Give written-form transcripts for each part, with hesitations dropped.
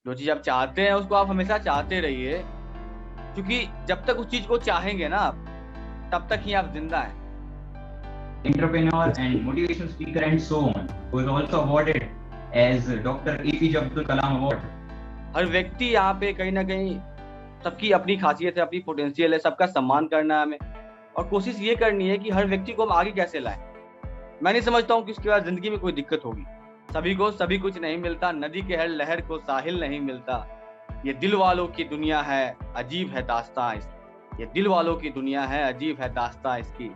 जो चीज आप चाहते हैं उसको आप हमेशा चाहते रहिए, क्योंकि जब तक उस चीज को चाहेंगे ना आप, तब तक ही आप जिंदा हैं। entrepreneur and motivational speaker and so on, who is also awarded as Dr. APJ Abdul Kalam Award. हर व्यक्ति यहाँ पे कहीं ना कहीं, सबकी अपनी खासियत है, अपनी पोटेंशियल है, सबका सम्मान करना है हमें, और कोशिश ये करनी है कि हर व्यक्ति को हम आगे कैसे लाएं। मैं नहीं समझता हूँ कि उसके बाद जिंदगी में कोई दिक्कत होगी। सभी को सभी कुछ नहीं मिलता, नदी के हर लहर को साहिल नहीं मिलता। ये दिल वालों की दुनिया है, अजीब है दास्तां इसकी। ये दिल वालों की दुनिया है, अजीब है दास्तां इसकी।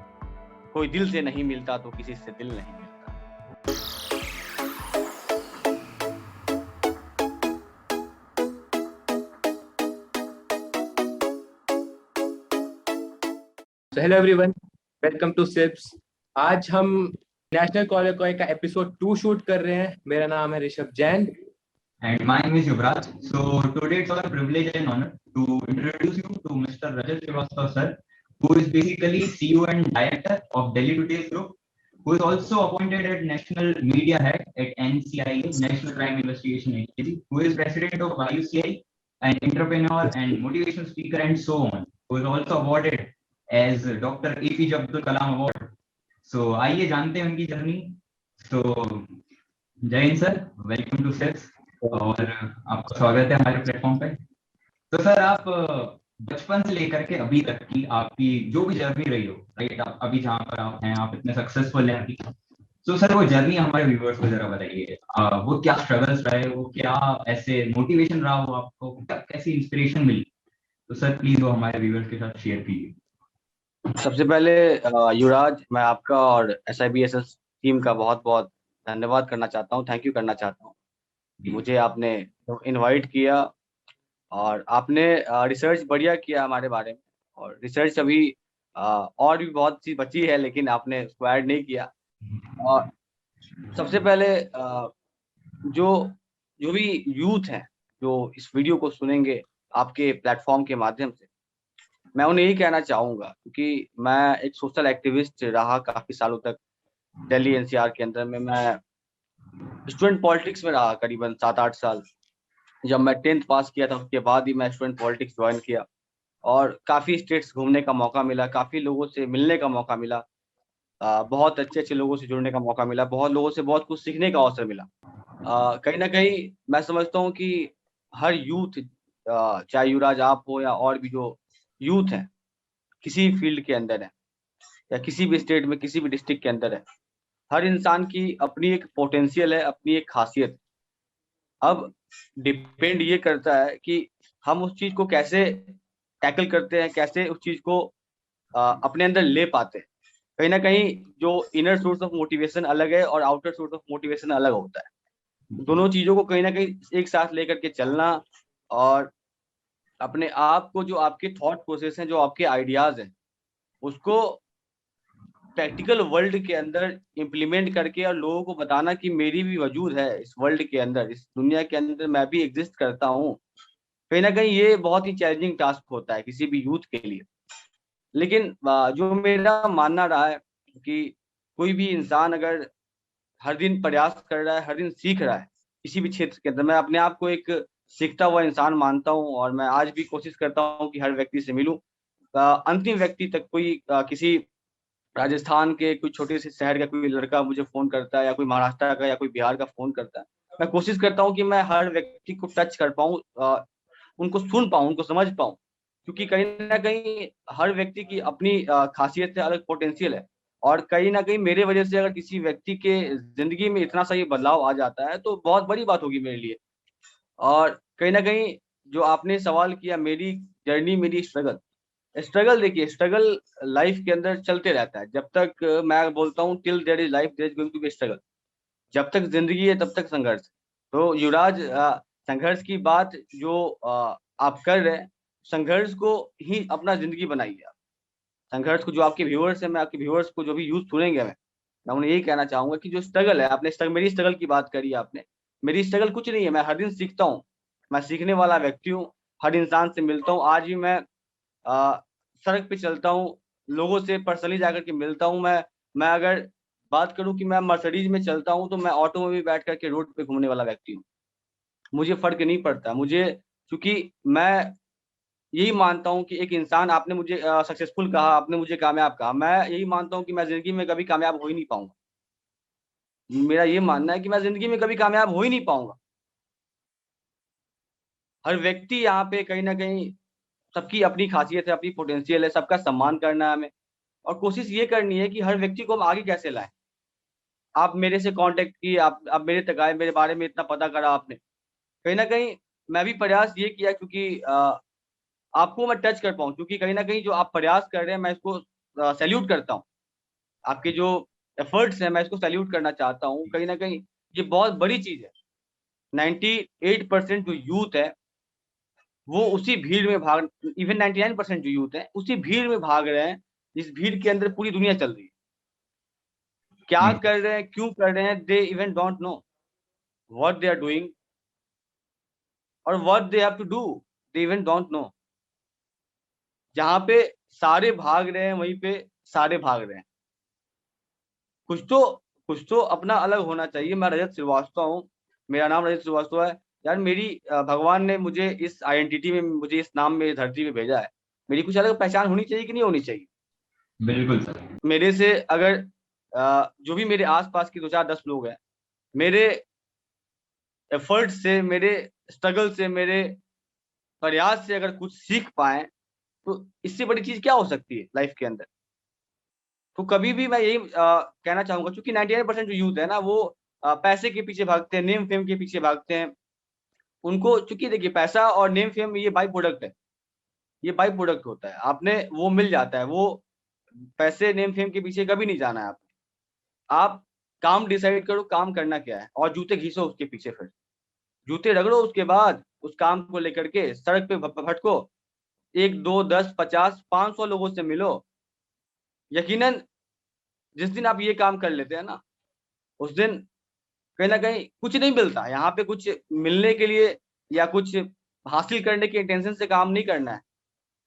कोई दिल से नहीं मिलता तो किसी से दिल नहीं मिलता। Hello everyone, welcome two ships. आज हम नेशनल कॉलेज का एपिसोड 2 शूट कर रहे हैं। मेरा नाम है Rishabh Jain And my name is Yuvraj. So today it's our privilege and honor to introduce you to Mr. Rajat Srivastava sir, who is basically CEO and director of Delhi Today's Group, who is also appointed as National Media Head at NCIA, National Crime Investigation Agency, who is president of IUCI, an entrepreneur and motivational speaker and so on, who is also awarded as Dr. APJ Abdul Kalam Award. So आइए जानते हैं उनकी journey. So जय Hind sir, welcome two ships और आपका स्वागत है हमारे प्लेटफॉर्म पे। तो सर, आप बचपन से लेकर के अभी तक की आपकी जो भी जर्नी रही हो, राइट, आप अभी जहाँ पर आप हैं, आप इतने सक्सेसफुल हैं अभी, तो सर वो जर्नी हमारे व्यूअर्स को जरा बताइए। वो क्या स्ट्रगल्स रहे, वो क्या ऐसे मोटिवेशन रहा, वो आपको क्या कैसी इंस्पिरेशन मिली, तो सर प्लीज वो हमारे व्यूअर्स के साथ शेयर कीजिए। सबसे पहले युवराज, मैं आपका और SIBSS टीम का बहुत बहुत धन्यवाद करना चाहता हूँ, थैंक यू करना चाहता हूँ। मुझे आपने इनवाइट किया और आपने रिसर्च बढ़िया किया हमारे बारे में, और रिसर्च अभी और भी बहुत चीज बची है, लेकिन आपने उसको ऐड नहीं किया। और सबसे पहले जो जो भी यूथ हैं जो इस वीडियो को सुनेंगे आपके प्लेटफॉर्म के माध्यम से, मैं उन्हें यही कहना चाहूँगा, क्योंकि मैं एक सोशल एक्टिविस्ट रहा काफ़ी सालों तक दिल्ली NCR के अंदर में। मैं स्टूडेंट पॉलिटिक्स में रहा करीबन 7-8 साल। जब मैं 10th पास किया था उसके बाद ही मैं स्टूडेंट पॉलिटिक्स ज्वाइन किया, और काफ़ी स्टेट्स घूमने का मौका मिला, काफ़ी लोगों से मिलने का मौका मिला, बहुत अच्छे अच्छे लोगों से जुड़ने का मौका मिला, बहुत लोगों से बहुत कुछ सीखने का अवसर मिला। कहीं ना कहीं मैं समझता हूँ कि हर यूथ, चाहे युवराज आप हो या और भी जो यूथ हैं किसी फील्ड के अंदर है, या किसी भी स्टेट में किसी भी डिस्ट्रिक्ट के अंदर है, हर इंसान की अपनी एक पोटेंशियल है, अपनी एक खासियत है। अब डिपेंड ये करता है कि हम उस चीज को कैसे टैकल करते हैं, कैसे उस चीज को अपने अंदर ले पाते हैं। कहीं ना कहीं जो इनर सोर्स ऑफ मोटिवेशन अलग है और आउटर सोर्स ऑफ मोटिवेशन अलग होता है। दोनों चीजों को कहीं ना कहीं एक साथ लेकर के चलना, और अपने आप को, जो आपके थॉट प्रोसेस हैं, जो आपके आइडियाज हैं, उसको प्रैक्टिकल वर्ल्ड के अंदर इम्प्लीमेंट करके और लोगों को बताना कि मेरी भी वजूद है इस वर्ल्ड के अंदर, इस दुनिया के अंदर मैं भी एग्जिस्ट करता हूँ। कहीं ना कहीं ये बहुत ही चैलेंजिंग टास्क होता है किसी भी यूथ के लिए। लेकिन जो मेरा मानना रहा है कि कोई भी इंसान अगर हर दिन प्रयास कर रहा है, हर दिन सीख रहा है किसी भी क्षेत्र के अंदर, मैं अपने आप को एक सीखता हुआ इंसान मानता हूँ, और मैं आज भी कोशिश करता हूँ कि हर व्यक्ति से मिलूं, अंतिम व्यक्ति तक। कोई किसी राजस्थान के कोई छोटे से शहर का कोई लड़का मुझे फोन करता है, या कोई महाराष्ट्र का या कोई बिहार का फोन करता है, मैं कोशिश करता हूँ कि मैं हर व्यक्ति को टच कर पाऊँ, उनको सुन पाऊँ, उनको समझ पाऊँ, क्योंकि कहीं ना कहीं हर व्यक्ति की अपनी खासियत है, अलग पोटेंशियल है। और कहीं ना कहीं मेरे वजह से अगर किसी व्यक्ति के जिंदगी में इतना सा ये बदलाव आ जाता है तो बहुत बड़ी बात होगी मेरे लिए। और कहीं ना कहीं जो आपने सवाल किया, मेरी जर्नी, मेरी स्ट्रगल, देखिए, स्ट्रगल लाइफ के अंदर चलते रहता है। जब तक मैं बोलता हूँ till there is life there is going to be struggle. जब तक जिंदगी है तब तक संघर्ष। तो युवराज, संघर्ष की बात जो आप कर रहे हैं, संघर्ष को ही अपना जिंदगी बनाइए आप। संघर्ष को, जो आपके व्यूअर्स हैं, मैं आपके व्यूअर्स को, जो भी यूथ सुनेंगे, मैं उन्हें यही कहना चाहूंगा कि जो स्ट्रगल है, आपने मेरी स्ट्रगल की बात करी आपने। मेरी स्ट्रगल कुछ नहीं है, मैं हर दिन सीखता हूँ, मैं सीखने वाला व्यक्ति हूँ, हर इंसान से मिलता हूँ। आज भी मैं सड़क पे चलता हूँ, लोगों से पर्सनली जाकर के मिलता हूँ। मैं अगर बात करूँ कि मैं मर्सिडीज में चलता हूँ, तो मैं ऑटो में भी बैठ करके रोड पे घूमने वाला व्यक्ति हूँ। मुझे फर्क नहीं पड़ता। मुझे, क्योंकि मैं यही मानता हूँ कि एक इंसान, आपने मुझे सक्सेसफुल कहा, आपने मुझे कामयाब कहा, मैं यही मानता हूँ कि मैं ज़िंदगी में कभी कामयाब हो ही नहीं पाऊँगा। मेरा ये मानना है कि मैं ज़िंदगी में कभी कामयाब हो ही नहीं पाऊँगा। हर व्यक्ति यहाँ पे कहीं न कहीं, सबकी अपनी ख़ासियत है, अपनी पोटेंशियल है, सबका सम्मान करना है हमें, और कोशिश ये करनी है कि हर व्यक्ति को हम आगे कैसे लाएँ। आप मेरे से कॉन्टैक्ट किए, आप मेरे तक आए, मेरे बारे में इतना पता करा आपने। कहीं न कहीं मैं भी प्रयास ये किया, क्योंकि आपको मैं टच कर पाऊँ, क्योंकि कहीं न कहीं जो आप प्रयास कर रहे हैं, मैं इसको सैल्यूट करता हूँ। आपके जो एफर्ट्स हैं, मैं इसको सैल्यूट करना चाहता हूँ। कहीं न कहीं ये बहुत बड़ी चीज़ है। 98% जो यूथ है, वो उसी भीड़ में भाग, इवन 99% जो यूथ है, उसी भीड़ में भाग रहे हैं, जिस भीड़ के अंदर पूरी दुनिया चल रही है। क्या जी कर रहे हैं, क्यों कर रहे हैं, they even don't know what they are doing और what they have to do, they even don't know. जहाँ पे सारे भाग रहे हैं, वहीं पे सारे भाग रहे हैं। कुछ तो कुछ तो अपना अलग होना चाहिए। मैं रजत श्रीवास्तव हूँ, मेरा नाम रजत श्रीवास्तव है। यार मेरी भगवान ने मुझे इस आइडेंटिटी में, मुझे इस नाम में धरती पे भेजा है। मेरी कुछ अलग पहचान होनी चाहिए कि नहीं होनी चाहिए? बिल्कुल सर। मेरे से अगर जो भी मेरे आस-पास के 2 4 10 लोग हैं, मेरे एफर्ट से, मेरे स्ट्रगल से, मेरे प्रयास से अगर कुछ सीख पाएँ, तो इससे बड़ी चीज़ क्या हो सकती है लाइफ़ के अंदर? तो कभी भी मैं यही कहना चाहूँगा, क्योंकि 99% जो यूथ है ना, वो पैसे के पीछे भागते हैं, नेम फेम के पीछे भागते हैं। उनको, चूँकि देखिए, पैसा और नेम फेम ये बाय प्रोडक्ट है, ये बाय प्रोडक्ट होता है। आपने वो मिल जाता है, वो पैसे, नेम फेम के पीछे कभी नहीं जाना है आपको। आप काम डिसाइड करो, काम करना क्या है, और जूते घिसो उसके पीछे फिर। जूते रगड़ो, उसके बाद उस काम को लेकर के सड़क पे भटको, 1, 2, 10, 50, 500 लोगों से मिलो। यकीनन जिस दिन आप ये काम कर लेते हैं ना, उस दिन कहीं न कहीं कुछ नहीं मिलता। यहाँ पे कुछ मिलने के लिए या कुछ हासिल करने के इंटेंशन से काम नहीं करना है।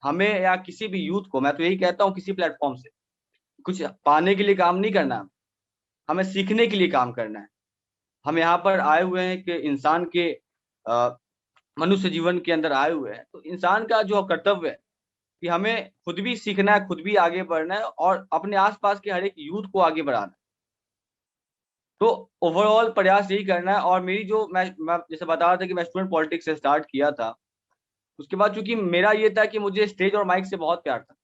हमें, या किसी भी यूथ को, मैं तो यही कहता हूँ, किसी प्लेटफ़ॉर्म से कुछ पाने के लिए काम नहीं करना है, हमें सीखने के लिए काम करना है। हम यहाँ पर आए हुए हैं कि इंसान के अ, मनुष्य जीवन के अंदर आए हुए हैं, तो इंसान का जो कर्तव्य है कि हमें खुद भी सीखना है, खुद भी आगे बढ़ना है, और अपने आस-पास के हर एक यूथ को आगे बढ़ाना है। तो ओवरऑल प्रयास यही करना है, और मेरी जो, मैं जैसे बता रहा था कि मैं स्टूडेंट पॉलिटिक्स से स्टार्ट किया था। उसके बाद चूँकि मेरा ये था कि मुझे स्टेज और माइक से बहुत प्यार था।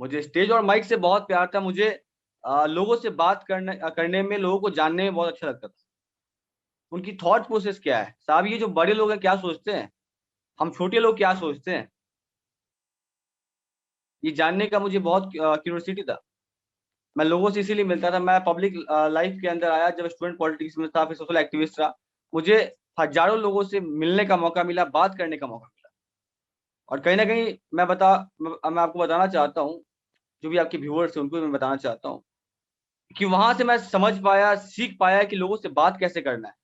मुझे स्टेज और माइक से बहुत प्यार था। मुझे लोगों से बात करने में, लोगों को जानने में बहुत अच्छा लगता था। उनकी थॉट प्रोसेस क्या है? साहब, ये जो बड़े लोग हैं क्या सोचते हैं? हम छोटे लोग क्या सोचते हैं? ये जानने का मुझे बहुत क्यूरियोसिटी था। मैं लोगों से इसीलिए मिलता था। मैं पब्लिक लाइफ़ के अंदर आया जब स्टूडेंट पॉलिटिक्स में था, फिर सोशल एक्टिविस्ट रहा। मुझे हज़ारों लोगों से मिलने का मौका मिला, बात करने का मौका मिला। और कहीं न कहीं मैं आपको बताना चाहता हूँ, जो भी आपके व्यूअर्स हैं उनको भी मैं बताना चाहता हूँ, कि वहाँ से मैं समझ पाया, सीख पाया कि लोगों से बात कैसे करना है।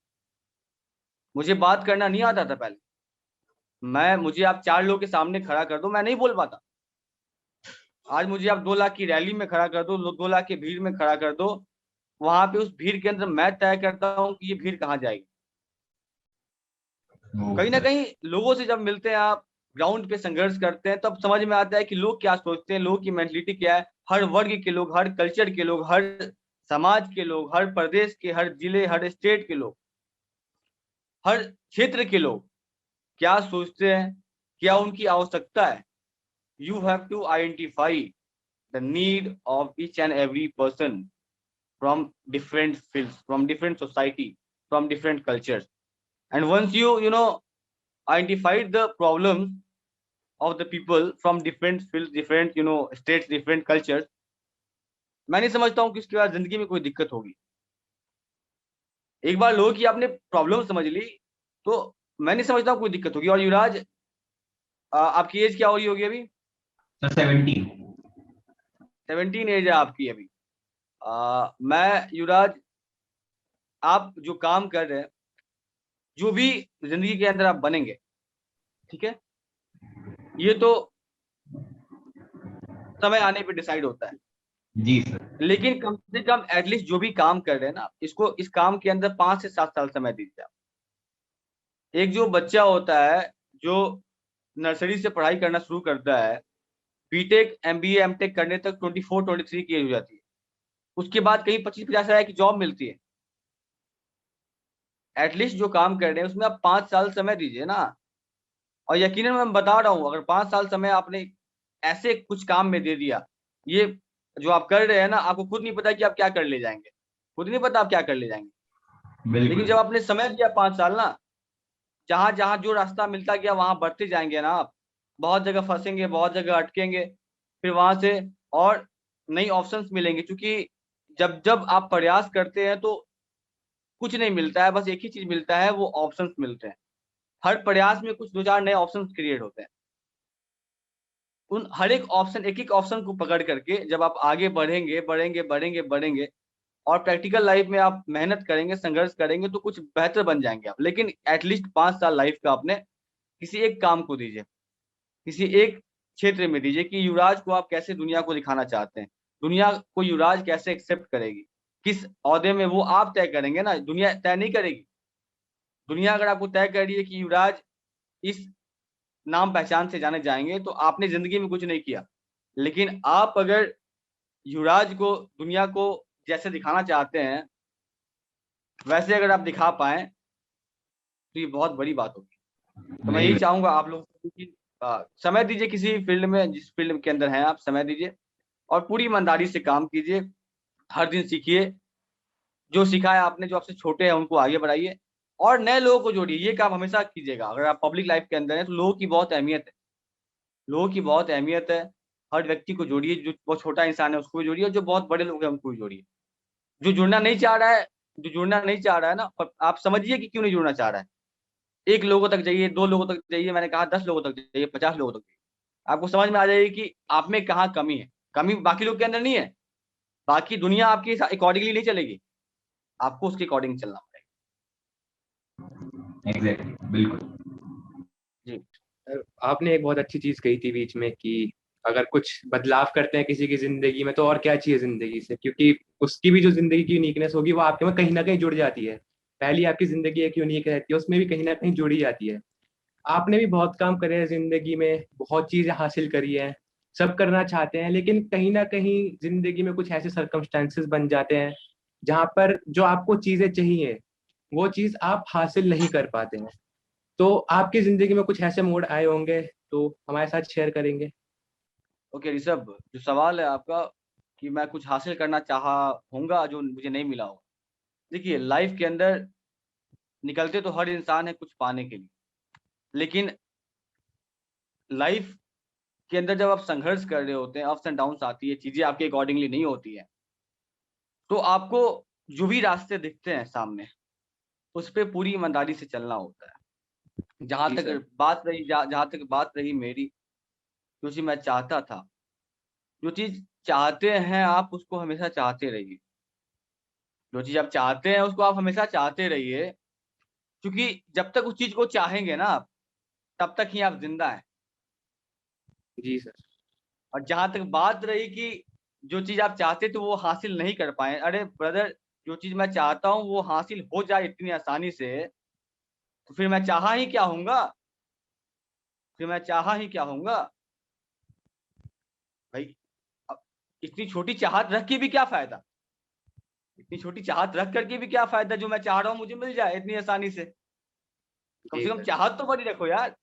मुझे बात करना नहीं आता था पहले। मुझे आप 4 लोगों के सामने खड़ा कर दो, मैं नहीं बोल पाता। आज मुझे आप 2 लाख की रैली में खड़ा कर दो, 2 लाख की भीड़ में खड़ा कर दो, वहाँ पे उस भीड़ के अंदर मैं तय करता हूँ कि ये भीड़ कहाँ जाएगी। कहीं न सर। कहीं लोगों से जब मिलते हैं आप, ग्राउंड पे संघर्ष करते हैं, तब समझ में आता है कि लोग क्या सोचते हैं, लोगों की मेंटालिटी क्या है। हर वर्ग के लोग, हर कल्चर के लोग, हर समाज के लोग, हर प्रदेश के, हर जिले, हर स्टेट के लोग, हर क्षेत्र के लोग क्या सोचते हैं, क्या उनकी आवश्यकता है। You have to identify the need of each and every person from different fields, from different society, from different cultures. And once you know, identified the problems of the people from different fields, different, states, different cultures, मैं नहीं समझता हूँ कि उसके बाद ज़िंदगी में कोई दिक्कत होगी। एक बार लोगों की आपने प्रॉब्लम समझ ली, तो मैं नहीं समझता हूँ कोई दिक्कत होगी। और युवराज, आपकी एज क्या हो रही होगी अभी? सर 70। 17 एज है आपकी अभी। मैं युवराज, आप जो काम कर रहे हैं, जो भी ज़िंदगी के अंदर आप बनेंगे, ठीक है? ये तो समय आने पे डिसाइड होता है। जी सर। लेकिन कम से कम एटलीस्ट जो भी काम कर रहे हैं ना, इस काम के अंदर 5 से 7 साल समय दीजिए आप। एक जो बच्चा होता है जो नर्सरी से पढ़ाई करना शुरू करता है, बीटेक एमबीए एमटेक करने तक 24-23 की एज हो जाती है। उसके बाद कहीं 25-50 हजार की जॉब मिलती है। एटलीस्ट जो काम कर रहे हैं उसमें आप 5 साल समय दीजिए ना। और यकीनन मैं बता रहा हूँ, अगर 5 साल समय आपने ऐसे कुछ काम में दे दिया, ये जो आप कर रहे हैं ना, आपको खुद नहीं पता कि आप क्या कर ले जाएंगे, खुद नहीं पता आप क्या कर ले जाएंगे। लेकिन बिल्कुल। जब आपने समय दिया 5 साल ना, जहां जहां जो रास्ता मिलता गया वहां बढ़ते जाएंगे ना आप, बहुत जगह फंसेंगे, बहुत जगह अटकेंगे, फिर वहां से और नई ऑप्शंस मिलेंगे। क्योंकि जब जब आप प्रयास करते हैं तो कुछ नहीं मिलता है, बस एक ही चीज मिलता है, वो ऑप्शंस मिलते हैं। हर प्रयास में कुछ 2-4 नए ऑप्शंस क्रिएट होते हैं। उन हर एक ऑप्शन, एक-एक ऑप्शन को पकड़ करके जब आप आगे बढ़ेंगे, बढ़ेंगे, बढ़ेंगे, बढ़ेंगे और प्रैक्टिकल लाइफ में आप मेहनत करेंगे, संघर्ष करेंगे तो कुछ बेहतर बन जाएँगे आप। लेकिन एटलीस्ट 5 साल लाइफ का आपने किसी एक काम को दीजिए, किसी एक क्षेत्र में दीजिए कि युवराज को आप कैसे दुनिया को दिखाना चाहते हैं। दुनिया को युवराज कैसे एक्सेप्ट करेगी, किस ओहदे में वो आप तय करेंगे ना, दुनिया तय नहीं करेगी। दुनिया अगर आपको तय कर रही है कि युवराज इस नाम पहचान से जाने जाएँगे, तो आपने ज़िंदगी में कुछ नहीं किया। लेकिन आप अगर युवराज को दुनिया को जैसे दिखाना चाहते हैं, वैसे अगर आप दिखा पाएँ, तो ये बहुत बड़ी बात होगी। तो मैं वेरी यही वेल। चाहूँगा आप लोग कि समय दीजिए किसी फील्ड में, जिस फील्ड के अंदर हैं आप, समय दीजिए और पूरी ईमानदारी से काम कीजिए। हर दिन सीखिए, जो सीखा है आपने, जो आपसे छोटे हैं उनको आगे बढ़ाइए और नए लोगों को जोड़िए। ये काम हमेशा कीजिएगा। अगर आप पब्लिक लाइफ के अंदर हैं, तो लोगों की बहुत अहमियत है। लोगों की बहुत अहमियत है। हर व्यक्ति को जोड़िए, जो बहुत छोटा इंसान है उसको भी जोड़िए और जो बहुत बड़े लोग हैं उनको भी जोड़िए। जो जुड़ना नहीं चाह रहा है, ना, प आप समझिए कि क्यों नहीं जुड़ना चाह रहा है। 1 लोगों तक जाइए, 2 लोगों तक जाइए, मैंने कहा 10 लोगों तक जाइए, 50 लोगों तक जाइए। आपको समझ में आ जाएगी कि आप में कहाँ कमी है। कमी बाकी लोग के अंदर नहीं है। बाकी दुनिया आपके अकॉर्डिंगली नहीं चलेगी। आपको उसके अकॉर्डिंग चलना पड़ेगा। एग्जैक्टली, बिल्कुल। जी। आपने एक बहुत अच्छी चीज कही थी बीच में कि अगर कुछ बदलाव करते हैं किसी की जिंदगी में तो और क्या चाहिए जिंदगी से, क्योंकि उसकी भी जो जिंदगी की यूनिकनेस होगी वो आपके में कहीं ना कहीं जुड़ जाती है। पहली आपकी जिंदगी एक यूनिक रहती है, उसमें भी कहीं ना कहीं जुड़ी जाती है। आपने भी बहुत काम करे हैं जिंदगी में, बहुत चीजें हासिल करी है, सब करना चाहते हैं, लेकिन कहीं ना कहीं जिंदगी में कुछ ऐसे सर्कमस्टेंसेस बन जाते हैं जहां पर जो आपको चीजें चाहिए वो चीज आप हासिल नहीं कर पाते हैं। तो आपकी जिंदगी में कुछ ऐसे मोड़ आए होंगे तो हमारे साथ शेयर करेंगे। ओके ऋषभ, जो सवाल है आपका कि मैं कुछ हासिल करना चाहा होऊँगा जो मुझे नहीं मिला होगा। देखिए, लाइफ़ के अंदर निकलते तो हर इंसान है कुछ पाने के लिए। लेकिन लाइफ़ के अंदर जब आप संघर्ष कर रहे होते हैं, अप्स एंड डाउन्स आती है, चीज़ें आपके अकॉर्डिंगली नहीं होती हैं, तो आपको जो भी रास्ते दिखते हैं सामने, उस पे पूरी ईमानदारी से चलना होता है। जी सर। जहाँ तक बात रही मेरी, जो चीज़ मैं चाहता था, जो चीज़ चाहते हैं आप उसको हमेशा चाहते रहिए। जो चीज़ आप चाहते हैं उसको आप हमेशा चाहते रहिए, क्योंकि जब तक उस चीज़ को चाहेंगे ना आप, तब तक ही आप ज़िंदा हैं। जी सर। और जहाँ तक बात रही कि जो चीज़ आप चाहते थे वो हासिल नहीं कर पाए, अरे ब्रदर, जो चीज़ मैं चाहता हूँ वो हासिल हो जाए इतनी आसानी से, तो फिर मैं चाहा ही क्या हूँगा? फिर मैं चाहा ही क्या हूँगा? भाई, अब इतनी छोटी चाहत रख के भी क्या फ़ायदा? इतनी छोटी चाहत रख कर के भी क्या फ़ायदा, जो मैं चाह रहा हूँ मुझे मिल जाए इतनी आसानी से। कम जी से कम सर। चाहत तो बड़ी रखो यार।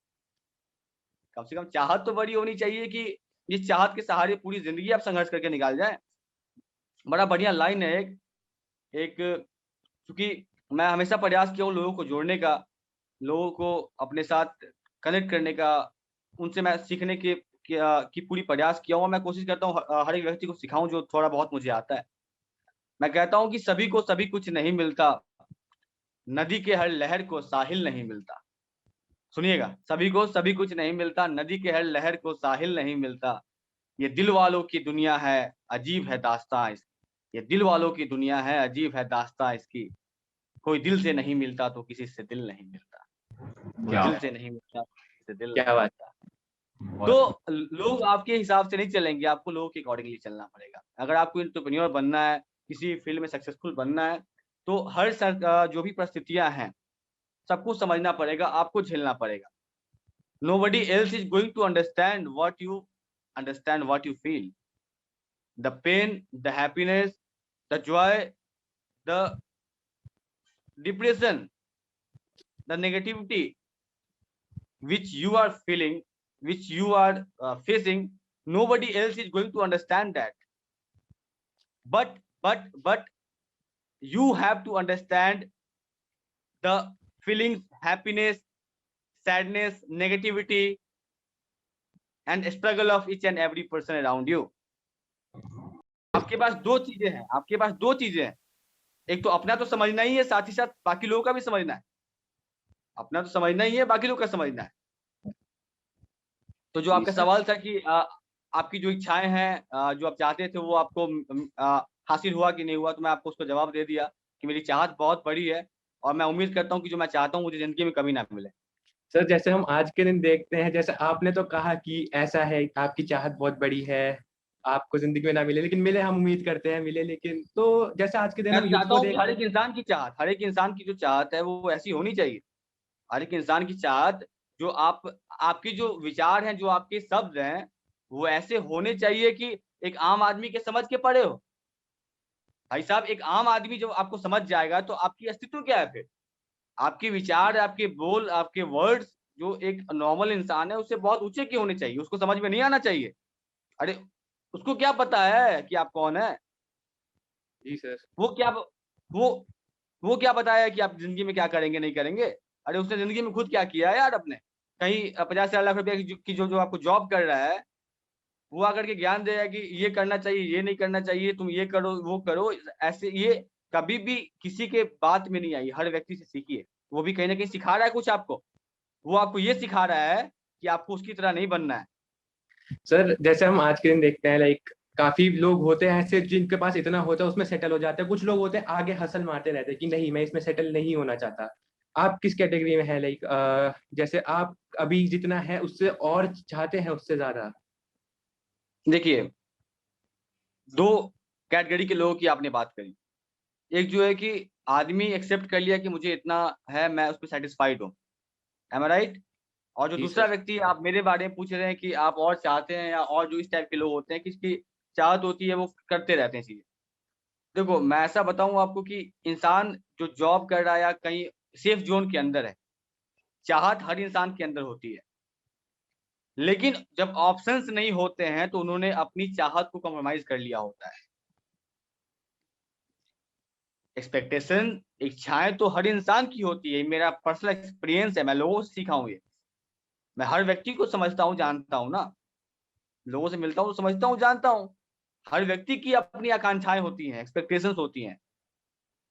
कम से कम चाहत तो बड़ी होनी चाहिए कि इस चाहत के सहारे पूरी ज़िंदगी आप संघर्ष करके निकाल जाएँ। बड़ा बढ़िया लाइन है एक, एक क्योंकि मैं हमेशा प्रयास किया हूँ लोगों को जोड़ने का, लोगों को अपने साथ कनेक्ट करने का, उनसे मैं सीखने की पूरी प्रयास किया हूँ और मैं कोशिश करता हूँ हर एक व्यक्ति को सिखाऊँ जो थोड़ा बहुत मुझे आता है। मैं कहता हूँ कि सभी को सभी कुछ नहीं मिलता, नदी के हर लहर को साहिल नहीं मिलता। सुनिएगा, सभी को सभी कुछ नहीं मिलता, नदी के हर लहर को साहिल नहीं मिलता। ये दिल वालों की दुनिया है, अजीब है दास्ताँ इसकी। ये दिल वालों की दुनिया है, अजीब है दास्ताँ इसकी। कोई दिल से नहीं मिलता तो किसी से दिल नहीं मिलता। कोई क्या दिल बात से नहीं मिलता तो किसी से दिल क्या नहीं बात। मिलता। है, तो बहुत। लोग आपके हिसाब से नहीं चलेंगे, आपको लोगों के अकॉर्डिंगली चलना पड़ेगा। अगर आपको एंटरप्रेन्योर बनना है, किसी फील्ड में सक्सेसफुल बनना है, तो जो भी परिस्थितियाँ हैं, सब कुछ समझना पड़ेगा, आपको झेलना पड़ेगा। Nobody else is going to understand what you feel. The pain, the happiness, the joy, the depression, the negativity which you are feeling, which you are facing, nobody else is going to understand that. But you have to understand the feelings, happiness, sadness, negativity, and struggle of each and every person around you. आपके पास दो चीजें हैं, आपके पास दो चीजें हैं। एक तो अपना तो समझना ही है, साथ ही साथ बाकी लोगों का भी समझना है। अपना तो समझना ही है, बाकी लोगों का समझना है। तो जो आपका सवाल था कि आपकी जो इच्छाएं हैं, जो आप चाहते थे, वो आपको हासिल हुआ कि नहीं हुआ, तो मैं आपको उसका जवाब दे दिया कि मेरी चाहत बहुत बड़ी है और मैं उम्मीद करता हूँ कि जो मैं चाहता हूँ मुझे जिंदगी में कभी ना मिले। सर जैसे हम आज के दिन देखते हैं, जैसे आपने तो कहा कि ऐसा है, आपकी चाहत बहुत बड़ी है, आपको जिंदगी में ना मिले, लेकिन मिले, हम उम्मीद करते हैं मिले। लेकिन तो जैसे आज के दिन मैं हम चाहता युग हूँ कि को हर एक इंसान की चाहत, हर एक इंसान की जो चाहत है वो ऐसी होनी चाहिए। हर एक इंसान की चाहत, जो आपकी जो विचार हैं, जो आपके शब्द हैं, वो ऐसे होने चाहिए कि एक आम आदमी के समझ के परे हो। भाई साहब, एक आम आदमी जब आपको समझ जाएगा तो आपकी अस्तित्व क्या है फिर? आपके विचार, आपके बोल, आपके वर्ड्स, जो एक नॉर्मल इंसान है उससे बहुत ऊँचे क्यों होने चाहिए? उसको समझ में नहीं आना चाहिए। अरे! उसको क्या पता है कि आप कौन हैं? जी सर। वो क्या वो वो क्या बताया कि आप ज़िंदगी में क्या करेंगे, नहीं करेंगे? अरे उसने ज़िंदगी में खुद क्या किया है यार अपने? कहीं 50 लाख रुपए की जो आपको जॉब कर रहा है, वो आकर के ज्ञान दे रहा है कि ये करना चाहिए, ये नहीं करना चाहिए, तुम ये करो, वो करो। ऐसे ये कभी भी किसी के बात में नहीं आई, हर व्यक्ति से सीखिए। वो भी कहीं न कहीं सिखा रहा है कुछ आपको। वो आपको ये सिखा रहा है कि आपको उसकी तरह नहीं बनना है। सर जैसे हम आज के दिन देखते हैं, लाइक काफी लोग होते हैं ऐसे जिनके पास इतना होता है उसमें सेटल हो जाते हैं। कुछ लोग होते हैं आगे हसल मारते रहते हैं कि नहीं, मैं इसमें सेटल नहीं होना चाहता। आप किस कैटेगरी में है? लाइक जैसे आप अभी जितना है उससे और चाहते हैं उससे ज्यादा? देखिए, 2 कैटेगरी के लोगों की आपने बात करी। एक जो है कि आदमी एक्सेप्ट कर लिया कि मुझे इतना है, मैं उसपे सैटिस्फाइड हूँ। एम आई राइट? और जो जी दूसरा सर। व्यक्ति, आप मेरे बारे में पूछ रहे हैं कि आप और चाहते हैं, या और जो इस टाइप के लोग होते हैं, किसकी चाहत होती है वो करते रहते हैं चीज़ें। देखो, मैं ऐसा बताऊँ आपको कि इंसान जो जॉब कर रहा है या कहीं सेफ ज़ोन के अंदर है, चाहत हर इंसान के अंदर होती है। लेकिन जब ऑप्शंस नहीं होते हैं तो उन्होंने अपनी चाहत को कॉम्प्रोमाइज़ कर लिया होता है। एक्सपेक्टेशन, इच्छाएँ तो हर इंसान की होती है, ये मेरा पर्सनल एक्सपीरियंस है, मैं लोगों से सीखा हूँ ये। मैं हर व्यक्ति को समझता हूँ, जानता हूँ ना। लोगों से मिलता हूँ तो समझता हूँ, जानता हूँ। हर व्यक्ति की अपनी आकांक्षाएँ होती हैं, एक्सपेक्टेशंस होती हैं।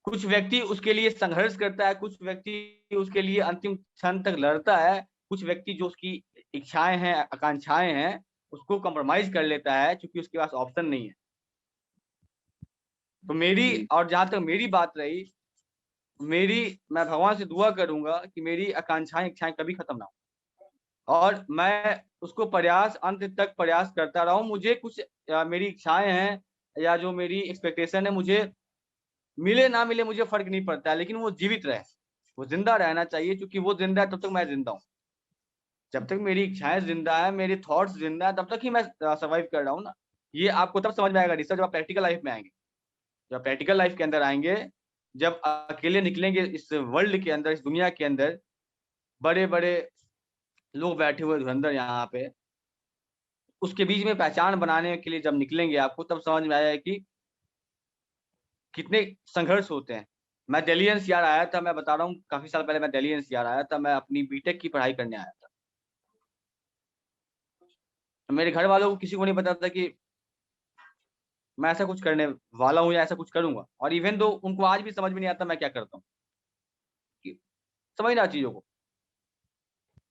कुछ व्यक्ति उसके लिए संघर्ष करता है, कुछ व्यक्ति उसके लिए अंतिम क्षण तक लड़ता है, कुछ व्यक्ति जो उसकी इच्छाएँ हैं, आकांक्षाएँ हैं, उसको कॉम्प्रोमाइज़ कर लेता है क्योंकि उसके पास ऑप्शन नहीं है। तो मेरी, जी। और जहाँ तक मेरी बात रही, मैं भगवान से दुआ करूँगा कि मेरी आकांक्षाएँ, इच्छाएँ कभी खत्म ना हो और मैं उसको अंत तक प्रयास करता रहा हूँ। मुझे कुछ मेरी इच्छाएँ हैं या जो मेरी एक्सपेक्टेशन है, मुझे मिले ना मिले मुझे फ़र्क नहीं पड़ता है, लेकिन वो जीवित रहे। वो ज़िंदा रहना चाहिए, क्योंकि वो ज़िंदा है तब तक मैं ज़िंदा हूँ। जब तक मेरी इच्छाएँ ज़िंदा हैं, मेरे थॉट्स ज़िंदा हैं, तब तक ही मैं सर्वाइव कर रहा हूँ ना। ये आपको तब समझ में आएगा ऋषभ, जब आप प्रैक्टिकल लाइफ़ में आएँगे। जब प्रैक्टिकल लाइफ़ के अंदर आएँगे, जब अकेले निकलेंगे इस वर्ल्ड के अंदर, इस दुनिया के अंदर, बड़े-बड़े लोग बैठे हुए धुरंधर यहाँ पे, उसके बीच में पहचान बनाने के लिए जब निकलेंगे, आपको तब समझ में आएगा कि कितने संघर्ष होते हैं। मैं दिल्ली एनसीआर आया था, मैं बता रहा हूँ, काफ़ी साल पहले मैं दिल्ली एनसीआर आया था, मैं अपनी बीटेक की पढ़ाई करने आया था। मेरे घर वालों को किसी को नहीं पता था कि मैं ऐसा कुछ करने वाला हूँ या ऐसा कुछ करूँगा, और इवन दो उनको आज भी समझ में नहीं आता मैं क्या करता हूँ, कि समझना चीज़ों को।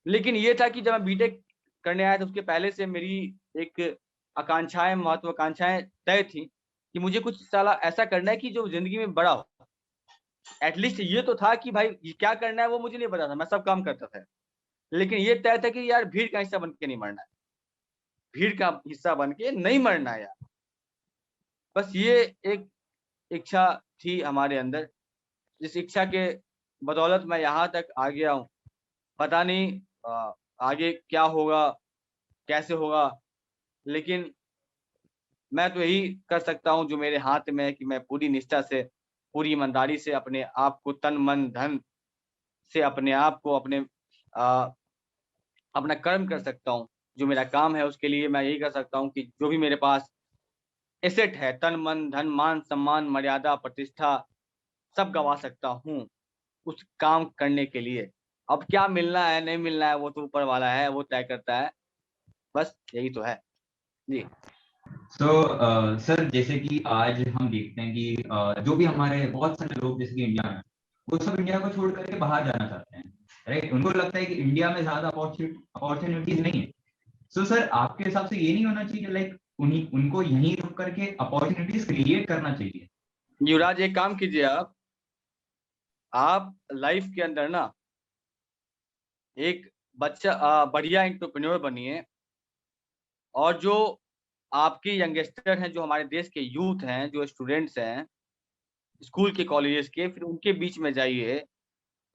लेकिन ये था कि जब मैं बीटेक करने आया था, उसके पहले से मेरी एक आकांक्षाएँ, महत्वाकांक्षाएँ तय थी कि मुझे कुछ साला ऐसा करना है कि जो ज़िंदगी में बड़ा हो। एटलीस्ट ये तो था कि भाई ये क्या करना है वो मुझे नहीं पता था, मैं सब काम करता था। लेकिन ये तय था कि यार भीड़ का हिस्सा बन के नहीं मरना है। भीड़ का हिस्सा बन के नहीं मरना है यार। बस ये एक इच्छा थी हमारे अंदर, जिस इच्छा के बदौलत मैं यहाँ तक आ गया हूँ। पता नहीं आगे क्या होगा, कैसे होगा, लेकिन मैं तो यही कर सकता हूँ जो मेरे हाथ में है कि मैं पूरी निष्ठा से, पूरी ईमानदारी से अपने आप को तन, मन, धन से अपने आप को अपना कर्म कर सकता हूँ। जो मेरा काम है उसके लिए मैं यही कर सकता हूँ कि जो भी मेरे पास एसेट है, तन, मन, धन, मान, सम्मान, मर्यादा, प्रतिष्ठा सब गँवा सकता हूँ, उस काम करने के लिए। अब क्या मिलना है, नहीं मिलना है वो तो ऊपर वाला है, वो तय करता है। बस यही तो है। जी। सो सर, जैसे कि आज हम देखते हैं कि जो भी हमारे बहुत सारे लोग जैसे कि इंडिया में, वो सब इंडिया को छोड़ करके बाहर जाना चाहते हैं, राइट? उनको लगता है कि इंडिया में ज्यादा अपॉर्चुनिटीज नहीं है। सो सर, आपके हिसाब से ये नहीं होना चाहिए, लाइक उन्हीं उनको यहीं रुक करके अपॉर्चुनिटीज क्रिएट करना चाहिए? युवराज, एक काम कीजिए आप लाइफ के अंदर ना एक बढ़िया एंटरप्रेन्योर बनिए, और जो आपके यंगस्टर हैं, जो हमारे देश के यूथ हैं, जो स्टूडेंट्स हैं, स्कूल के, कॉलेजेस के, फिर उनके बीच में जाइए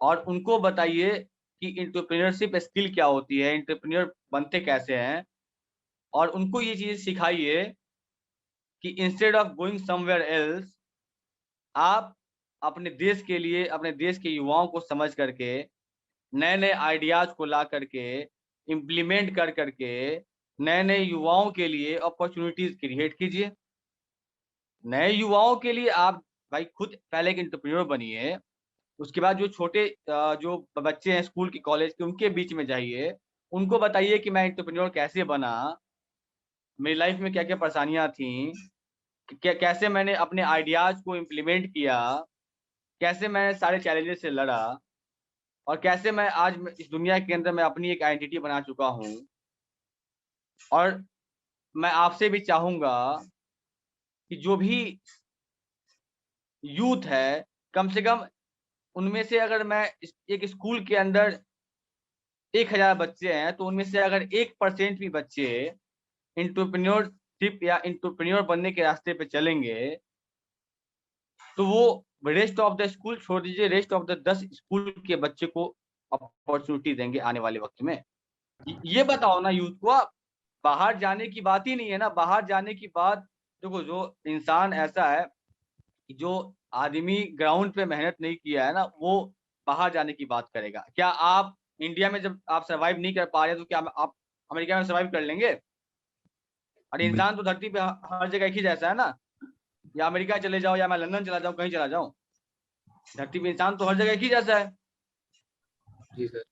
और उनको बताइए कि एंटरप्रेन्योरशिप स्किल क्या होती है, एंटरप्रेन्योर बनते कैसे हैं, और उनको ये चीज़ सिखाइए कि instead of going somewhere else, आप अपने देश के लिए, अपने देश के युवाओं को समझ करके, नए-नए आइडियाज़ को ला करके, इम्प्लीमेंट कर करके, नए-नए युवाओं के लिए अपॉर्च्युनिटीज़ क्रिएट कीजिए। नए युवाओं के लिए आप भाई खुद पहले एक एंटरप्रेन्योर बनिए, उसके बाद जो छोटे जो बच्चे हैं स्कूल के, कॉलेज के, उनके बीच में जाइए, उनको बताइए कि मैं एंटरप्रेन्योर कैसे बना, मेरी लाइफ़ में क्या-क्या परेशानियाँ थीं, कैसे मैंने अपने आइडियाज़ को इम्प्लीमेंट किया, कैसे मैंने सारे चैलेंजेस से लड़ा, और कैसे मैं आज इस दुनिया के अंदर मैं अपनी एक आइडेंटिटी बना चुका हूँ। और मैं आपसे भी चाहूँगा कि जो भी यूथ है, कम से कम उनमें से अगर मैं एक स्कूल के अंदर 1000 बच्चे हैं, तो उनमें से अगर 1% भी बच्चे एंटरप्रेन्योरशिप या एंटरप्रेन्योर बनने के रास्ते पे चलेंगे, तो वो रेस्ट ऑफ द स्कूल छोड़ दीजिए, रेस्ट ऑफ द 10 स्कूल के बच्चे को अपॉर्च्युनिटी देंगे आने वाले वक़्त में। ये बताओ ना यूथ को आप, बाहर जाने की बात ही नहीं है ना, बाहर जाने की बात, देखो जो इंसान ऐसा है कि जो आदमी ग्राउंड पे मेहनत नहीं किया है ना, वो बाहर जाने की बात करेगा। क्या आप इंडिया में जब आप सर्वाइव नहीं कर पा रहे, तो क्या आप अमेरिका में सर्वाइव कर लेंगे? और इंसान तो धरती पे हर जगह एक ही जैसा है ना, या अमेरिका चले जाओ या मैं लंदन चला जाऊँ, कहीं चला जाऊँ, धरती पे इंसान तो हर जगह एक ही जैसा है। जी सर।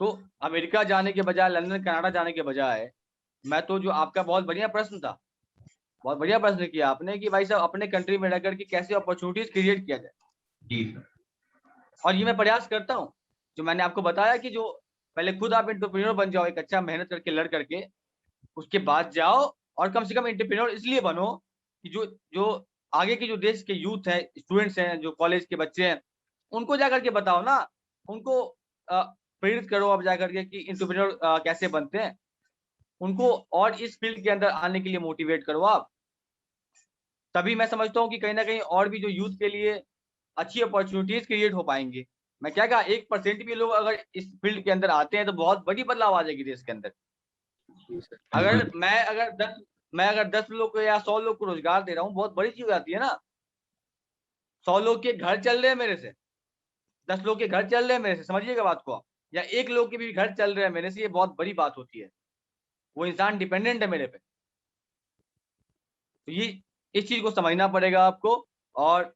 तो अमेरिका जाने के बजाय, लंदन, कनाडा जाने के बजाय, मैं तो जो आपका बहुत बढ़िया प्रश्न था, बहुत बढ़िया प्रश्न किया आपने कि भाई साहब अपने कंट्री में रह कर के कैसे अपॉर्च्युनिटीज़ क्रिएट किया जाए। जी सर। और ये मैं प्रयास करता हूँ। जो मैंने आपको बताया कि जो पहले खुद आप एंटरप्रेन्योर बन जाओ, एक अच्छा मेहनत करके, लड़ करके, उसके बाद जाओ, और कम से कम एंटरप्रेन्योर इसलिए बनो कि जो जो आगे के जो देश के यूथ हैं, स्टूडेंट्स हैं, जो कॉलेज के बच्चे हैं, उनको जा करके बताओ ना, उनको प्रेरित करो अब जा करके कि एंटरप्रेन्योर कैसे बनते हैं। उनको और इस फील्ड के अंदर आने के लिए मोटिवेट करो आप। तभी मैं समझता हूँ कि कहीं न कहीं और भी जो यूथ के लिए अच्छी अपॉर्च्युनिटीज़ क्रिएट हो पाएँगी। मैं क्या कहा, 1% भी लोग अगर इस फील्ड के अंदर आते हैं, तो बहुत बड़ी बदलाव आ जाएगी देश के अंदर। जी सर। अगर बिल्कुल। मैं अगर 10 लोग को या 100 लोग को रोज़गार दे रहा हूँ, बहुत बड़ी चीज़ हो जाती है ना। 100 लोग के घर चल रहे हैं मेरे से, 10 लोग के घर चल रहे हैं मेरे से, समझिएगा बात को आप। या 1 लोग के भी घर चल रहे हैं मेरे से, ये बहुत बड़ी बात होती है। वो इंसान डिपेंडेंट है मेरे पे। तो ये इस चीज़ को समझना पड़ेगा आपको, और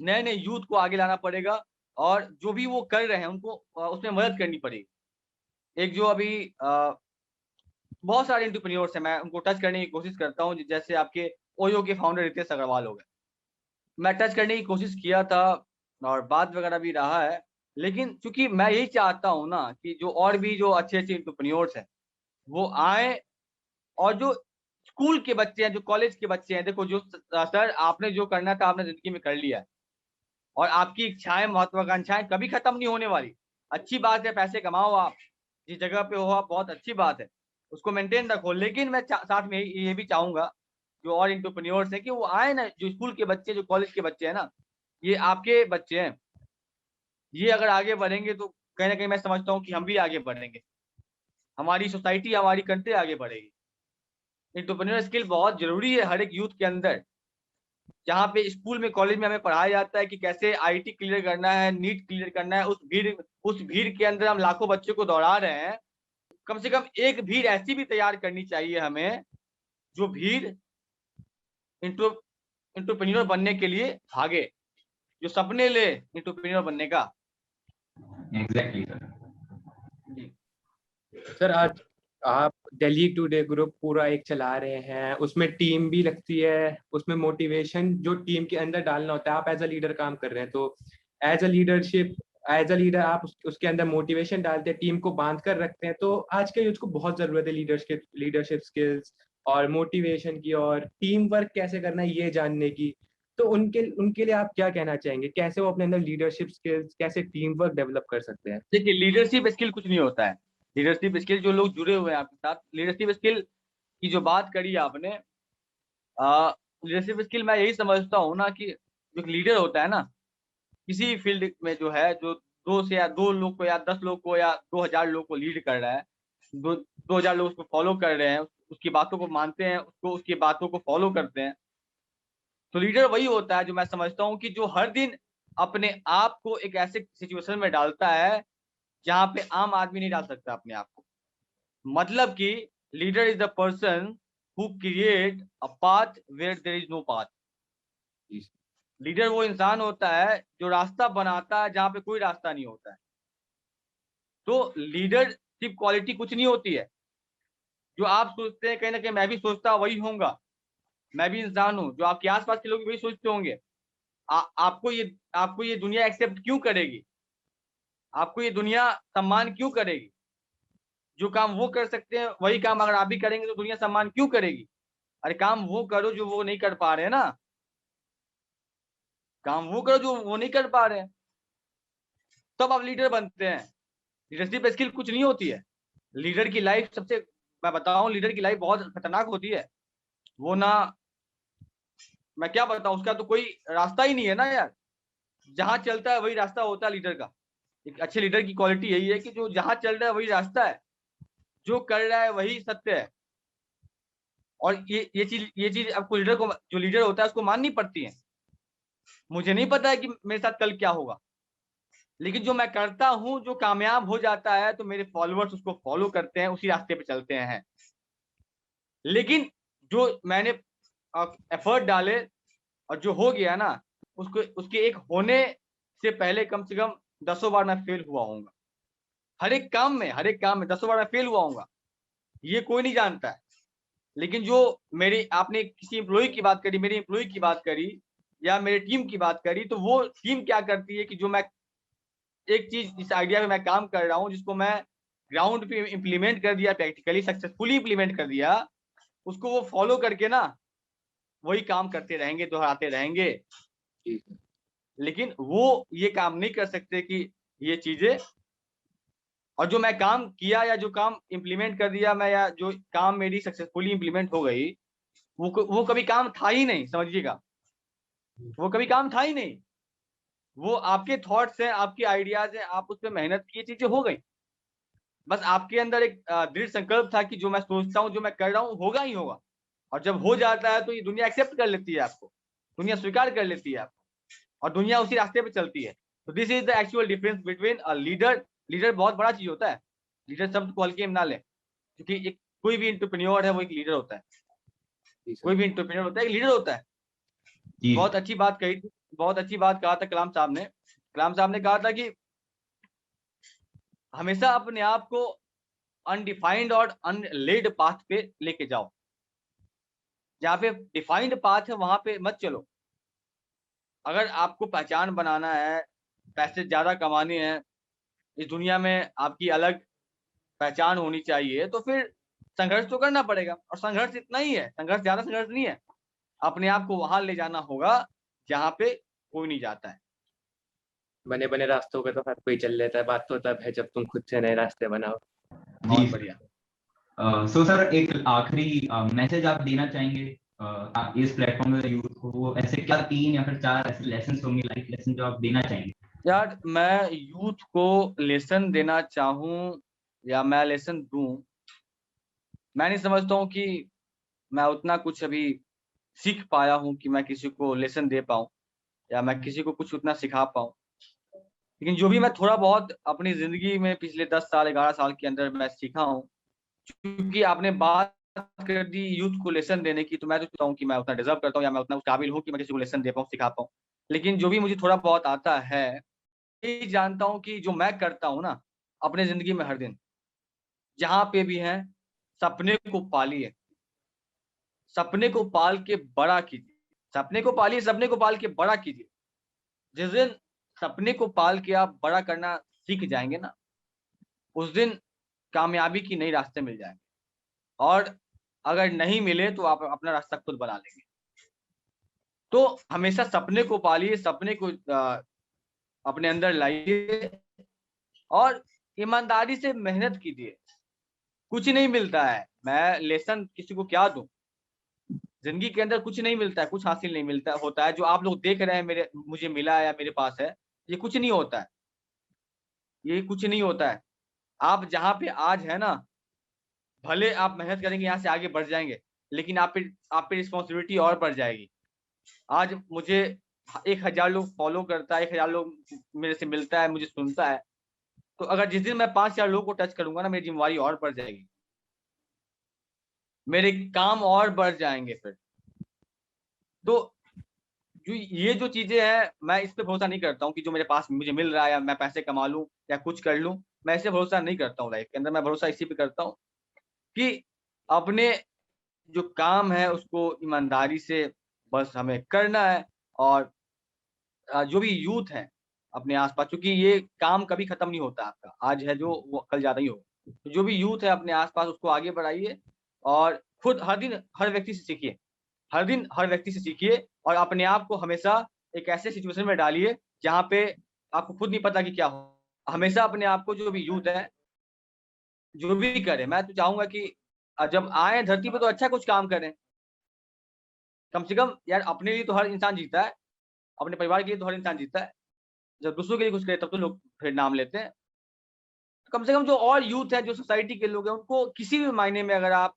नए-नए यूथ को आगे लाना पड़ेगा, और जो भी वो कर रहे हैं उनको उसमें मदद करनी पड़ेगी। एक जो अभी बहुत सारे एंटरप्रेन्योर्स हैं, मैं उनको टच करने की कोशिश करता हूँ, जैसे आपके ओयो के फाउंडर रितेश अग्रवाल हो गए। मैं टच करने की कोशिश किया था और बात वगैरह भी रहा है, लेकिन चूँकि मैं यही चाहता हूँ ना कि जो और भी जो अच्छे-अच्छे एंटरप्रेन्योर्स हैं, वो आएँ, और जो स्कूल के बच्चे हैं, जो कॉलेज के बच्चे हैं, देखो जो सर आपने जो करना था आपने ज़िंदगी में कर लिया है, और आपकी इच्छाएँ, महत्वाकांक्षाएँ कभी खत्म नहीं होने वाली। अच्छी बात है, पैसे कमाओ आप, जिस जगह पे हो आप, बहुत अच्छी बात है, उसको मेंटेन रखो। लेकिन मैं साथ में ये भी चाहूँगा, जो और एंटरप्रेन्योर्स हैं, कि वो आए ना, जो स्कूल के बच्चे, जो कॉलेज के बच्चे हैं ना, ये आपके बच्चे हैं। ये अगर आगे बढ़ेंगे तो कहीं ना कहीं मैं समझता हूँ कि हम भी आगे बढ़ेंगे, हमारी सोसाइटी, हमारी कंट्री आगे बढ़ेगी। एंटरप्रेन्योर स्किल बहुत जरूरी है हर एक यूथ के अंदर। जहाँ पे स्कूल में, कॉलेज में हमें पढ़ाया जाता है कि कैसे आईटी क्लियर करना है, नीट क्लियर करना है, उस भीड़ के अंदर हम लाखों बच्चों को दौड़ा रहे हैं। कम से कम एक भीड़ ऐसी भी तैयार करनी चाहिए हमें, जो भीड़ एंटरप्रेन्योर बनने के लिए भागे, जो सपने ले एंटरप्रेन्योर बनने का। Exactly sir. सर आज आप दिल्ली टुडे ग्रुप पूरा एक चला रहे हैं, उसमें टीम भी लगती है, उसमें मोटिवेशन जो टीम के अंदर डालना होता है, आप एज अ लीडर काम कर रहे हैं, तो एज अ लीडर आप उसके अंदर मोटिवेशन डालते हैं, टीम को बांध कर रखते हैं। तो आज के यूथ को बहुत जरूरत है लीडरशिप स्किल्स और मोटिवेशन की, और टीम वर्क कैसे करना है ये जानने की। तो उनके लिए आप क्या कहना चाहेंगे, कैसे वो अपने अंदर लीडरशिप स्किल्स, कैसे टीम वर्क डेवलप कर सकते हैं? देखिए, लीडरशिप स्किल कुछ नहीं होता है। लीडरशिप स्किल, जो लोग जुड़े हुए हैं आपके साथ, लीडरशिप स्किल की जो बात करी आपने, लीडरशिप स्किल मैं यही समझता हूँ ना कि जो लीडर होता है ना, किसी फील्ड में जो है, जो 2 लोग को या 10 लोग को या 2000 लोग को लीड कर रहा है, 2000 लोग उसको फॉलो कर रहे हैं, उसकी बातों को मानते हैं, उसकी बातों को फॉलो करते हैं। तो लीडर वही होता है जो मैं समझता हूँ कि जो हर दिन अपने आप को एक ऐसे सिचुएशन में डालता है जहाँ पे आम आदमी नहीं डाल सकता अपने आप को। मतलब कि leader is the person who create a path where there is no path. Leader वो इंसान होता है जो रास्ता बनाता है जहाँ पे कोई रास्ता नहीं होता है। तो लीडरशिप क्वालिटी कुछ नहीं होती है जो आप सोचते हैं, कहीं ना कहीं मैं भी सोचता वही होऊंगा, मैं भी इंसान हूँ, जो आपके आसपास के लोग भी वही सोचते होंगे। आपको ये दुनिया एक्सेप्ट क्यों करेगी, आपको ये दुनिया सम्मान क्यों करेगी? जो काम वो कर सकते हैं वही काम अगर आप भी करेंगे तो दुनिया सम्मान क्यों करेगी? अरे काम वो करो जो वो नहीं कर पा रहे हैं ना, काम वो करो जो वो नहीं कर पा रहे हैं, तब आप लीडर बनते हैं। लीडरशिप स्किल कुछ नहीं होती है। लीडर की लाइफ सबसे, मैं बताऊं, लीडर की लाइफ बहुत खतरनाक होती है। वो ना, मैं क्या बताऊं, उसका तो कोई रास्ता ही नहीं है ना यार। जहां चलता है वही रास्ता होता है लीडर का। एक अच्छे लीडर की क्वालिटी यही है कि जो जहां चल रहा है वही रास्ता है, जो कर रहा है वही सत्य है। और ये चीज आपको, लीडर को, जो लीडर होता है उसको माननी पड़ती है। मुझे नहीं पता है कि मेरे साथ कल क्या होगा, लेकिन जो मैं करता हूं, जो कामयाब हो जाता है तो मेरे फॉलोअर्स उसको फॉलो करते हैं, उसी रास्ते पे चलते हैं। लेकिन जो मैंने एफर्ट डाले और जो हो गया ना, उसको, उसके एक होने से पहले कम से कम 10 बार मैं फेल हुआ हूँ। हर एक काम में 10 बार मैं फेल हुआ हूँ, ये कोई नहीं जानता है। लेकिन जो मेरी, आपने किसी एम्प्लॉय की बात करी, मेरी एम्प्लॉय की बात करी, या मेरी टीम की बात करी, तो वो टीम क्या करती है कि जो मैं एक चीज, जिस आइडिया पे मैं काम कर रहा हूँ, जिसको मैं ग्राउंड पे इम्प्लीमेंट कर दिया, प्रैक्टिकली सक्सेसफुली इम्प्लीमेंट कर दिया, उसको वो फॉलो करके ना वही काम करते रहेंगे, दोहराते रहेंगे। लेकिन वो ये काम नहीं कर सकते कि ये चीजें, और जो मैं काम किया या जो काम इम्प्लीमेंट कर दिया मैं, या जो काम मेरी सक्सेसफुली इम्प्लीमेंट हो गई, वो कभी काम था ही नहीं, समझिएगा। वो कभी काम था ही नहीं। वो आपके थॉट्स हैं, आपके आइडियाज हैं, आप उस पर मेहनत की, चीजें हो गई। बस आपके अंदर एक दृढ़ संकल्प था कि जो मैं सोचता हूँ, जो मैं कर रहा हूँ, होगा ही होगा। और जब हो जाता है तो ये दुनिया एक्सेप्ट कर लेती है आपको, दुनिया स्वीकार कर लेती है आपको, और दुनिया उसी रास्ते पे चलती है। तो this is the actual difference between a leader. Leader बहुत बड़ा चीज होता है। लीडर शब्द को हल्के में ना लें, क्योंकि एक कोई भी एंटरप्रेन्योर है वो एक लीडर होता है। कोई भी एंटरप्रेन्योर होता है एक लीडर होता है। बहुत अच्छी बात कही थी, बहुत अच्छी बात कहा था कलाम साहब ने। कलाम साहब ने कहा था कि हमेशा अपने आप को अनडिफाइंड और अनलेड पाथ पे लेके जाओ। जहाँ पे डिफाइंड पाथ है वहां पे मत चलो। अगर आपको पहचान बनाना है, पैसे ज्यादा कमाने हैं, इस दुनिया में आपकी अलग पहचान होनी चाहिए, तो फिर संघर्ष तो करना पड़ेगा। और संघर्ष इतना ही है, संघर्ष, ज्यादा संघर्ष नहीं है। अपने आप को वहां ले जाना होगा जहाँ पे कोई नहीं जाता है। बने बने रास्तों पे तो हर कोई चल लेता है, बात तो तब है जब तुम खुद से नए रास्ते बनाओ। जी बढ़िया। सो सर, एक आखिरी मैसेज आप देना चाहेंगे आप इस प्लेटफॉर्म में यूथ को? वो ऐसे क्या 3 या फिर 4 ऐसे लेसन होंगे, लाइफ लेसन, जो आप देना चाहेंगे? यार मैं यूथ को लेसन देना चाहूँ या मैं लेसन दूं, मैं नहीं समझता हूँ कि मैं उतना कुछ अभी सीख पाया हूँ कि मैं किसी को लेसन दे पाऊँ या मैं किसी को कुछ उतना सिखा पाऊँ। लेकिन जो भी मैं थोड़ा बहुत अपनी ज़िंदगी में पिछले 10 साल 11 साल के अंदर मैं सीखा हूँ, क्योंकि आपने बात कर दी यूथ को लेसन देने की, तो मैं तो चाहता हूँ कि मैं उतना डिज़र्व करता हूँ या मैं उतना उस काबिल हूँ कि मैं किसी को लेसन दे पाऊँ, सिखा पाऊँ। लेकिन जो भी मुझे थोड़ा बहुत आता है, यही जानता हूँ कि जो मैं करता हूँ ना, अपनी ज़िंदगी में हर दिन, जहाँ पे भी हैं, सपने को पालिए। सपने को पाल के बड़ा कीजिए। सपने को पालिए, सपने को पाल के बड़ा कीजिए। जिस दिन सपने को पाल के आप बड़ा करना सीख जाएँगे ना, उस दिन कामयाबी की नई रास्ते मिल जाएँगे और अगर नहीं मिले तो आप अपना रास्ता खुद बना लेंगे। तो हमेशा सपने को पालिए, सपने को अपने अंदर लाइए और ईमानदारी से मेहनत कीजिए। कुछ नहीं मिलता है, मैं लेसन किसी को क्या दूँ? ज़िंदगी के अंदर कुछ नहीं मिलता है, कुछ हासिल नहीं मिलता होता है, जो आप लोग देख रहे हैं मुझे मिला है या मेरे पास है, ये कुछ नहीं होता है, ये कुछ नहीं होता है। आप जहाँ पे आज हैं ना, भले आप मेहनत करेंगे यहाँ से आगे बढ़ जाएँगे, लेकिन आप पे रिस्पॉन्सिबिलिटी और बढ़ जाएगी। आज मुझे 1000 लोग फॉलो करता है, 1000 लोग मेरे से मिलता है, मुझे सुनता है, तो अगर जिस दिन मैं 5000 लोगों को टच करूँगा ना, मेरी ज़िम्मेवारी और बढ़ जाएगी। मेरे काम और बढ़ जाएँगे फिर। तो जो ये जो चीज़ें हैं, मैं इस पे भरोसा नहीं करता हूँ कि जो मेरे पास मुझे मिल रहा है या मैं पैसे कमा लूँ या कुछ कर लूँ, मैं ऐसे भरोसा नहीं करता हूँ लाइफ़ के अंदर। मैं भरोसा इसी पे करता हूँ कि अपने जो काम है उसको ईमानदारी से बस हमें करना है और जो भी यूथ है अपने आस-पास, क्योंकि ये काम कभी खत्म नहीं होता आपका, आज है जो वो कल ज़्यादा ही होगा। तो जो भी यूथ है अपने आस-पास उसको आगे बढ़ाइए और खुद हर दिन हर व्यक्ति से सीखिए। हर दिन हर व्यक्ति से सीखिए और अपने आप को हमेशा एक ऐसे सिचुएशन में डालिए जहाँ पे आपको खुद नहीं पता कि क्या हो। हमेशा अपने आप को जो भी यूथ है, जो भी करे, मैं तो चाहूँगा कि जब आएँ धरती पे तो अच्छा कुछ काम करें। कम से कम यार अपने लिए तो हर इंसान जीता है, अपने परिवार के लिए तो हर इंसान जीता है। जब दूसरों के लिए कुछ करे तब तो लोग फिर नाम लेते हैं। कम से कम जो और यूथ है, जो सोसाइटी के लोग हैं, उनको किसी भी मायने में अगर आप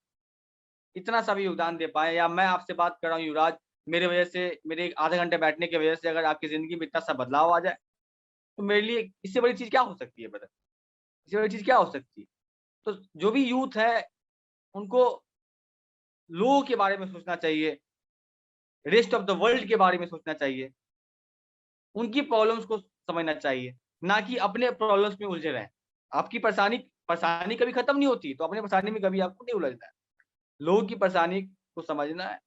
इतना सा भी योगदान दे पाएँ या मैं आपसे बात कर रहा हूँ युवराज, मेरे वजह से मेरे आधे घंटे बैठने की वजह से अगर आपकी ज़िंदगी में इतना सा बदलाव आ जाए, तो मेरे लिए इससे बड़ी चीज़ क्या हो सकती है ब्रदर? इससे बड़ी चीज़ क्या हो सकती है? तो जो भी यूथ है, उनको लोगों के बारे में सोचना चाहिए, रेस्ट ऑफ द वर्ल्ड के बारे में सोचना चाहिए, उनकी प्रॉब्लम्स को समझना चाहिए, ना कि अपने प्रॉब्लम्स में उलझे रहें। आपकी परेशानी परेशानी कभी खत्म नहीं होती, तो अपनी परेशानी में कभी आपको नहीं उलझना है। लोगों की परेशानी को समझना है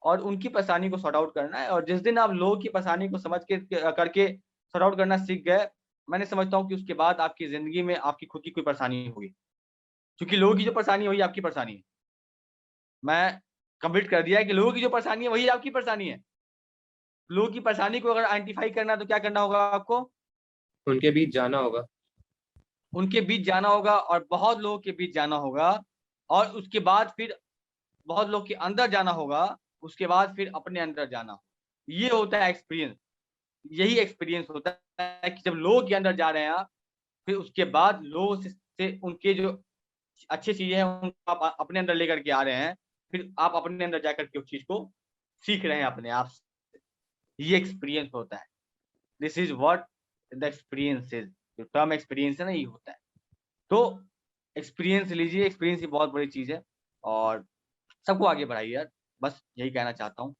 और उनकी परेशानी को सॉर्ट आउट करना है और जिस दिन आप लोगों की परेशानी को समझ के करके सॉर्ट आउट करना सीख गए, मैं नहीं समझता हूँ कि उसके बाद आपकी ज़िंदगी में आपकी खुद की कोई परेशानी होगी। क्योंकि लोगों की जो परेशानी है वही आपकी परेशानी है। मैं कमिट कर दिया है कि लोगों की जो परेशानी है वही आपकी परेशानी है। लोगों की परेशानी को अगर आइडेंटिफ़ाई करना है तो क्या करना होगा आपको? उनके बीच जाना होगा। उनके बीच जाना होगा और बहुत लोगों के बीच जाना होगा और उसके बाद फिर बहुत लोग के अंदर जाना होगा, उसके बाद फिर अपने अंदर जाना। ये होता है एक्सपीरियंस। यही एक्सपीरियंस होता है कि जब लोगों के अंदर जा रहे हैं आप, फिर उसके बाद लोगों से उनके जो अच्छी चीज़ें हैं उनको आप अपने अंदर लेकर के आ रहे हैं, फिर आप अपने अंदर जाकर के उस चीज़ को सीख रहे हैं अपने आप से। ये एक्सपीरियंस होता है। This is what the experience is. जो टर्म एक्सपीरियंस है ना, ये होता है। तो एक्सपीरियंस लीजिए, एक्सपीरियंस ही बहुत बड़ी चीज़ है और सबको आगे बढ़ाइए यार, बस यही कहना चाहता हूँ।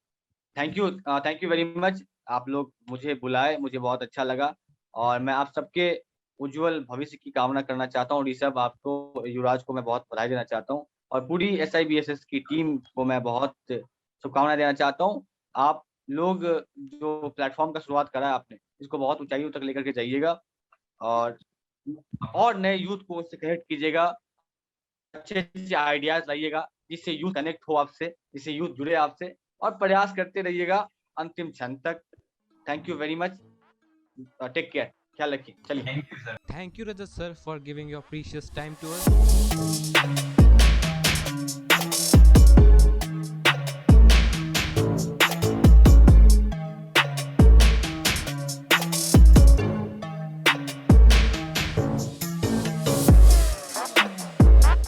Thank you very much. आप लोग मुझे बुलाए, मुझे बहुत अच्छा लगा और मैं आप सबके उज्ज्वल भविष्य की कामना करना चाहता हूँ। ऋषभ, आपको, युवराज को मैं बहुत बधाई देना चाहता हूँ और पूरी एसआईबीएसएस की टीम को मैं बहुत शुभकामनाएँ देना चाहता हूँ। आप लोग जो प्लेटफ़ॉर्म का शुरुआत करा है आपने, इसको बहुत ऊँचाइयों तक लेकर के जाइएगा और नए यूथ को उससे कनेक्ट कीजिएगा, अच्छे-अच्छे आइडियाज़ लाइएगा, जिससे यूथ कनेक्ट हो आपसे, जिससे यूथ जुड़े आपसे और प्रयास करते रहिएगा अंतिम क्षण तक। Thank you very much. Take care. ख्याल रखिए। चलिए। Thank you, sir. Thank you, Rajat sir, for giving your precious time to us.